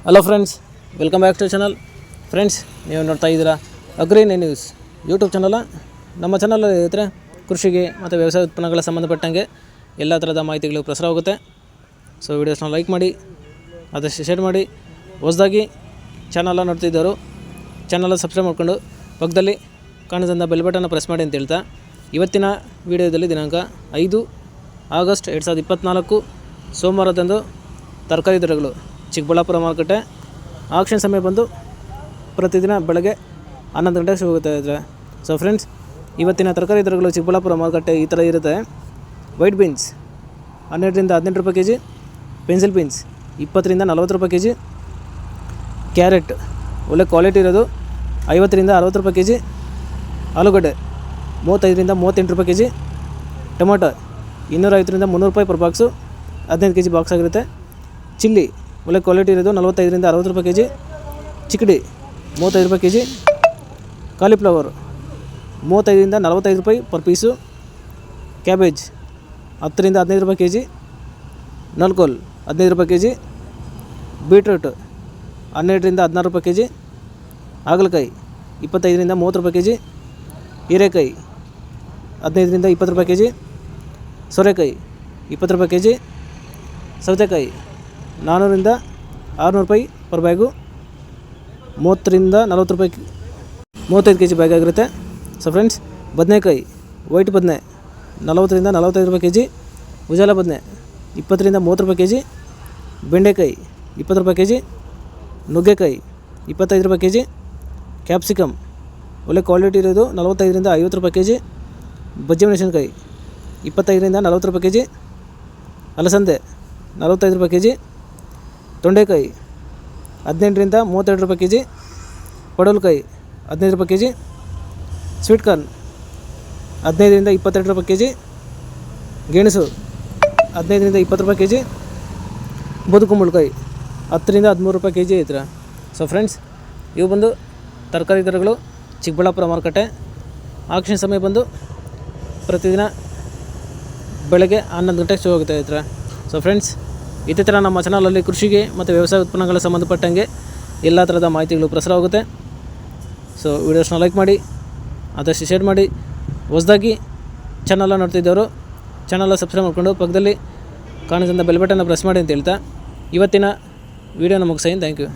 Hello friends, welcome back to channel. Friends, ನೀವು ನೋಡ್ತಾ ಇದ್ದೀರಾ ಅಗ್ರಿ ನ್ಯೂಸ್ ಯೂಟ್ಯೂಬ್ ಚಾನಲ್. ನಮ್ಮ ಚಾನಲಲ್ಲಿ ಇದ್ದರೆ ಕೃಷಿಗೆ ಮತ್ತು ವ್ಯವಸಾಯ ಉತ್ಪನ್ನಗಳ ಸಂಬಂಧಪಟ್ಟಂಗೆ ಎಲ್ಲ ಥರದ ಮಾಹಿತಿಗಳು ಪ್ರಸಾರವಾಗುತ್ತೆ. ಸೊ ವಿಡಿಯೋಸ್ನ ಲೈಕ್ ಮಾಡಿ, ಆದಷ್ಟು ಶೇರ್ ಮಾಡಿ. ಹೊಸದಾಗಿ ಚಾನಲ್ನ ನೋಡ್ತಿದ್ದವರು ಚಾನಲ್ ಸಬ್ಸ್ಕ್ರೈಬ್ ಮಾಡಿಕೊಂಡು ಪಕ್ಕದಲ್ಲಿ ಕಾಣೋದ್ರಿಂದ ಬೆಲ್ ಬಟನ್ನ ಪ್ರೆಸ್ ಮಾಡಿ ಅಂತ ಹೇಳ್ತಾ, ಇವತ್ತಿನ ವಿಡಿಯೋದಲ್ಲಿ ದಿನಾಂಕ 5 ಆಗಸ್ಟ್ 2024 ಸೋಮವಾರದಂದು ತರಕಾರಿ ದರಗಳು ಚಿಕ್ಕಬಳ್ಳಾಪುರ ಮಾರುಕಟ್ಟೆ ಆಕ್ಷನ್ ಸಮಯ ಬಂದು ಪ್ರತಿದಿನ ಬೆಳಗ್ಗೆ 11 ಗಂಟೆಗೆ ಸಿಗುತ್ತೆ ಇದೆ. ಸೊ ಫ್ರೆಂಡ್ಸ್, ಇವತ್ತಿನ ತರಕಾರಿ ದರಗಳು ಚಿಕ್ಕಬಳ್ಳಾಪುರ ಮಾರುಕಟ್ಟೆ ಈ ಥರ ಇರುತ್ತೆ. ವೈಟ್ ಬೀನ್ಸ್ 12 ರಿಂದ 18 ರೂಪಾಯಿ ಕೆಜಿ, ಪೆನ್ಸಿಲ್ ಬೀನ್ಸ್ 20 ರಿಂದ 40 ರೂಪಾಯಿ ಕೆಜಿ, ಕ್ಯಾರೆಟ್ ಒಳ್ಳೆ ಕ್ವಾಲಿಟಿ ಇರೋದು 50 ರಿಂದ 60 ರೂಪಾಯಿ ಕೆಜಿ, ಆಲೂಗಡ್ಡೆ 35 ರಿಂದ 38 ರೂಪಾಯಿ ಕೆಜಿ, ಟೊಮೊಟೊ 250 ರಿಂದ 300 ರೂಪಾಯಿ ಪರ್ ಬಾಕ್ಸು, 15 ಕೆಜಿ ಬಾಕ್ಸ್ ಆಗಿರುತ್ತೆ. ಚಿಲ್ಲಿ ಒಳ್ಳೆ ಕ್ವಾಲಿಟಿ ಇರೋದು 45 ರಿಂದ 60 ರೂಪಾಯಿ ಕೆಜಿ, ಚಿಕ್ಕಡಿ 35 ರೂಪಾಯಿ ಕೆಜಿ, ಕಾಲಿಫ್ಲವರ್ 35 ರಿಂದ 45 ರೂಪಾಯಿ ಪರ್ ಪೀಸು, ಕ್ಯಾಬೇಜ್ 10 ರಿಂದ 15 ರೂಪಾಯಿ ಕೆಜಿ, ನಲ್ಕೋಲ್ 15 ರೂಪಾಯಿ ಕೆಜಿ, ಬೀಟ್ರೂಟ್ 12 ರಿಂದ 16 ರೂಪಾಯಿ ಕೆಜಿ, ಹಾಗಲಕಾಯಿ 25 ರಿಂದ 30 ರೂಪಾಯಿ ಕೆಜಿ, ಹೀರೆಕಾಯಿ 15 ರಿಂದ 20 ರೂಪಾಯಿ ಕೆಜಿ, ಸೋರೆಕಾಯಿ 20 ರೂಪಾಯಿ ಕೆಜಿ, ಸೌತೆಕಾಯಿ 400 ರಿಂದ 600 ರೂಪಾಯಿ ಪರ್ ಬ್ಯಾಗು, 30 ರಿಂದ 40 ರೂಪಾಯಿ 35 ಕೆಜಿ ಬ್ಯಾಗ್ ಆಗಿರುತ್ತೆ. ಸೊ ಫ್ರೆಂಡ್ಸ್, ಬದನೆಕಾಯಿ ವೈಟ್ ಬದನೆ 40 ರಿಂದ 45 ರೂಪಾಯಿ ಕೆಜಿ, ಉಜಾಲ ಬದನೆ 20 ರಿಂದ 30 ರೂಪಾಯಿ ಕೆಜಿ, ಬೆಂಡೆಕಾಯಿ 20 ರೂಪಾಯಿ ಕೆಜಿ, ನುಗ್ಗೆಕಾಯಿ 25 ರೂಪಾಯಿ ಕೆಜಿ, ಕ್ಯಾಪ್ಸಿಕಮ್ ಒಳ್ಳೆ ಕ್ವಾಲಿಟಿ ಇರೋದು 45 ರಿಂದ 50 ರೂಪಾಯಿ ಕೆಜಿ, ಬಜ್ಜಿ ಮೆಣಸಿನ್ಕಾಯಿ 25 ರಿಂದ 40 ರೂಪಾಯಿ ಕೆಜಿ, ಅಲಸಂದೆ 45 ರೂಪಾಯಿ ಕೆಜಿ, ತೊಂಡೆಕಾಯಿ 18 ರಿಂದ 32 ರೂಪಾಯಿ ಕೆಜಿ, ಪಡವಲಕಾಯಿ 15 ರೂಪಾಯಿ ಕೆಜಿ, ಸ್ವೀಟ್ ಕಾರ್ನ್ 15 ರಿಂದ 22 ರೂಪಾಯಿ ಕೆಜಿ, ಗೆಣಸು 15 ರಿಂದ 20 ರೂಪಾಯಿ ಕೆಜಿ, ಬದುಕುಂಬಳಕಾಯಿ 10 ರಿಂದ 13 ರೂಪಾಯಿ ಕೆಜಿ ಐತ್ರ. ಸೊ ಫ್ರೆಂಡ್ಸ್, ಇವು ಬಂದು ತರಕಾರಿ ದರಗಳು ಚಿಕ್ಕಬಳ್ಳಾಪುರ ಮಾರುಕಟ್ಟೆ ಆಕ್ಷನ್ ಸಮಯ ಬಂದು ಪ್ರತಿದಿನ ಬೆಳಗ್ಗೆ 11 ಗಂಟೆಗೆ ಶುರು ಆಗುತ್ತೆ ಐತ್ರ. ಸೊ ಫ್ರೆಂಡ್ಸ್, ಇದೇ ಥರ ನಮ್ಮ ಚಾನಲಲ್ಲಿ ಕೃಷಿಗೆ ಮತ್ತು ವ್ಯವಸಾಯ ಉತ್ಪನ್ನಗಳ ಸಂಬಂಧಪಟ್ಟಂಗೆ ಎಲ್ಲ ಥರದ ಮಾಹಿತಿಗಳು ಪ್ರಸಾರವಾಗುತ್ತೆ. ಸೊ ವಿಡಿಯೋಸ್ನ ಲೈಕ್ ಮಾಡಿ, ಆದಷ್ಟು ಶೇರ್ ಮಾಡಿ. ಹೊಸದಾಗಿ ಚಾನಲ್ನ ನೋಡ್ತಿದ್ದವರು ಚಾನಲ್ನ ಸಬ್ಸ್ಕ್ರೈಬ್ ಮಾಡಿಕೊಂಡು ಪಕ್ಕದಲ್ಲಿ ಕಾಣೋದ್ರಿಂದ ಬೆಲ್ ಬಟನ್ನ ಪ್ರೆಸ್ ಮಾಡಿ ಅಂತ ಹೇಳ್ತಾ, ಇವತ್ತಿನ ವೀಡಿಯೋನ ಮುಗಿಸ್ತೀನಿ. Thank you.